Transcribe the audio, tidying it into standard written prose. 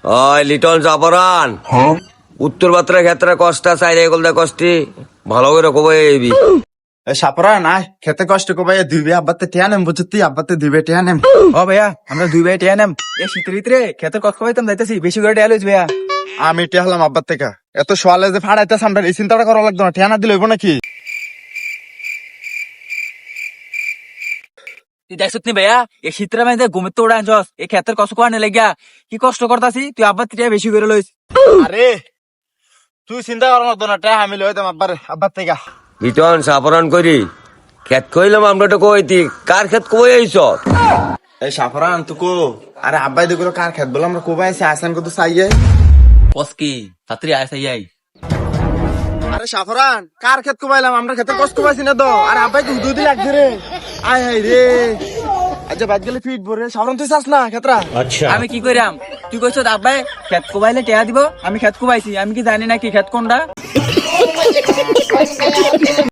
ওই লিটন চাপরান উত্তর বাত্রা ক্ষেত্রে কষ্টা চাইলে এগুলো কষ্টি ভালো করে কবে এবি সাপরা না খেতে কষ্ট কো ভাই দুইবে আব্বাতে টিয়া নেম বুঝতি আব্বাতে দুইবে টিয়া নেম। ও ভাইয়া আমরা দুই ভাই টিয়া নেম এই শীতের ভিতরে খেতের কষ্ট পাইতাম যাইতেছি বেশি করে টিয়া লইছ ভাইয়া। আমি টিয়া হলাম আব্বার থেকে এত সোয়ালে যে ফাড়াইতেছ আমরা এই চিন্তাটা করা লাগতো না, টিয়া না দিলে হইব নাকি? তুই দেখছত নি ভাইয়া এই শীতের মধ্যে ঘুমির তো উড়ান যাস এই খেতের কষ্ট কোয়ানে লাগিয়া কি কষ্ট করতাছি তুই আব্বার টিয়া বেশি করে লইছ। আরে তুই চিন্তা করা লাগতো না, টিয়া আমি লইতাম আব্বার থেকে। লিটন চাপরান করি ক্ষেত কইলাম আমরা তো কইতি কার ক্ষেত কই আইছ এই সাফরান তুকো আরে আব্বাই দেখলো কার খেত বলে আমরা কোবাই আছি আসান কত চাইয়ে। কসকি ছাত্রী আয় সাইয়াই আরে সাফরান কার ক্ষেত কোবাইলাম আমরা খেতে কষ্ট কোবাইছি না তো, আরে আব্বাই তো দুই দিন লাগছে রে। আয় হাই রে আচ্ছা বাদ গেলে ফিট ভরে সাফরান তুই চাস না খেতরা? আমি কি কইরাম তুই কইছ আব্বাই খেত কোবাইলে টিয়া দিব আমি খেত কোবাইছি আমি কি জানি না কি খেত কোনটা।